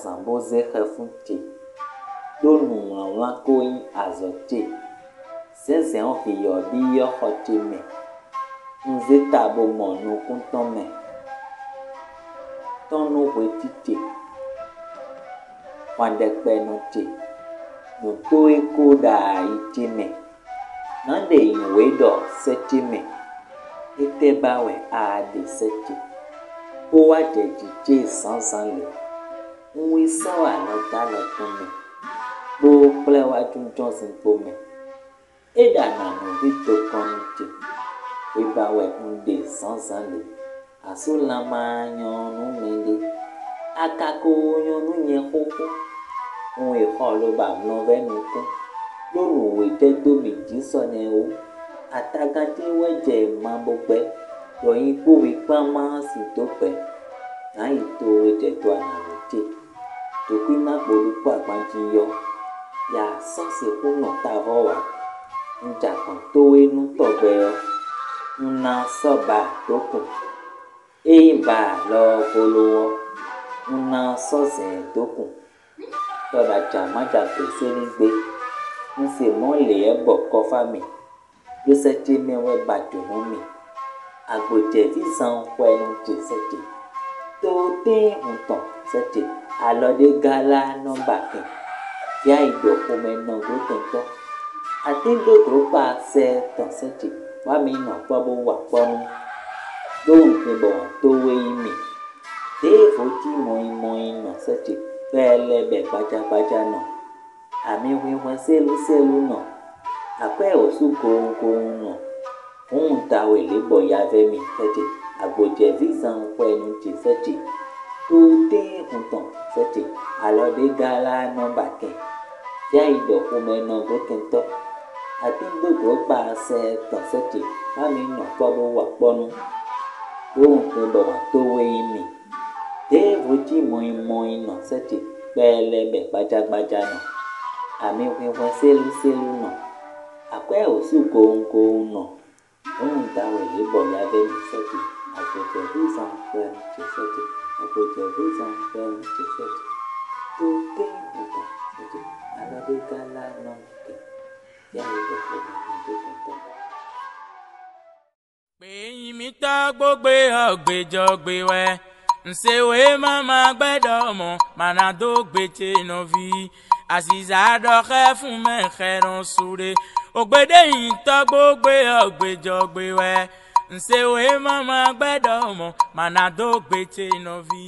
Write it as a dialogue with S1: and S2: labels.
S1: Zamboze refunte do nunla koyin azote seze on hiyo biyo hotime nze tabo monu kuntome tonu wetite wandekpe note no to eko da itime nande inwe do setime etebawe a de seti o wa jeje sansan le nwi sawa lọta lọtún mi gbó kple wájú johnson gbome édànà nùdíjọ kọ́nìtì wíbáwẹ̀ ńdè sánsan lè àsúlámà yànnú mẹ́lẹ́ akako yànnú yẹn kókó ohun ìkọ́ ló bá mlọ́vẹ́nu kú lónìí òwe dẹ́gbòmí jísọ̀nẹ́ o àtàgàdé wẹ́jẹ̀ máa bọ́gbẹ́ lọ́yìn gbòwé pàmò sí tó pẹ́ náà ètò ìdẹ̀tọ̀ ànàlùjẹ́ tòkí náà polúkọ àgbájíyọ yà sọ́ọ̀sì kùnà tààrọ̀ wá ńjà kan tó inú tọ̀gbẹ́ ọ ńnà sọ́ọ̀bà tó kù éyìnbà lọ polówó ńnà sọ́ọ̀sì tó kù tọ́ba jàmájà pèsè nígbé ń sì mọ́lẹ̀ ẹ̀ bọ̀ kọ́fà mi ló sẹ́tí mẹ́wẹ́ bàjọ́nú mi àgbòjẹ̀bí san pẹ́ẹ́nu tì sẹ́tì tó dé ǹtàn sẹ́tì alọ́dé gálá nọ́mbà kan yá ìdọ̀kùn mẹ́nà gbótẹ̀ntọ́ àtẹ́gbẹ̀gbọ́ pa ṣẹ́ tàn sẹ́tì wá mi nà pọ́bó wà pọ́nú lóhùn pinbọ̀ tó wéyí mi téèfó tí mọ̀ọ́yìn nà sẹ́tì pẹ́ẹ́lẹ́bẹ̀ gbájágbájá nà àmì wíwọ́n sẹ́lúsẹ́lú nà àpẹ́ òsú gohungohun nà òun tàwé lébọ̀ ya fẹ́mi sẹ́tì àgbòjẹ̀bí san pẹ́ẹ́nu tì sẹ́tì tó dé ǹtàn sẹ́tì alọ́dé gálá nọ́mbà kẹ̀ yá ìdọ̀kùn mẹ́nà gbókèntọ́ àtẹ́gbẹ̀gbọ́ pa ṣẹ́ tàn sẹ́tì bá mi nà pọ́bó wà pọ́nú lóhùn pinbọ̀ tó wéyí mi téèfó tí mọ̀ọ́yìn nà sẹ́tì pẹ́ẹ́lẹ́bẹ̀ gbájágbájá nà àmì wíwọ́n sẹ́lúsẹ́lú nà àpẹ́ òsú gohungohun nà òun tàwé lébọ̀ ya fẹ́mi sẹ́tì àgbòjẹ̀bí san pẹ́ẹ́nu tì sẹ́tì àgbòjẹ̀bí san pẹ́ẹ́nu tì sẹ́tì tó dé ǹtàn sẹ́tì alọ́dé gálá nọ́mbà kẹ̀ yá ìdọ̀kùn mẹ́nà gbókèntọ́.
S2: Pèyìn mi tọ́ gbogbo ọ̀gbẹ́jọ́gbé wẹ́ ǹṣèwé mọ́mọ́ gbẹ́dọ̀ mọ́ mànàdó gbèjè nọ́bí àṣìṣàdọ̀kẹ́ fún mẹ́kẹ́rán súre ògbédè yìí tọ́ gbogbo ọ̀gbẹ́jọ́gbé wẹ́ ǹṣèwé mọ́mọ́ gbẹ́dọ̀ mọ́ mànàdó gbèjè nọ́bí.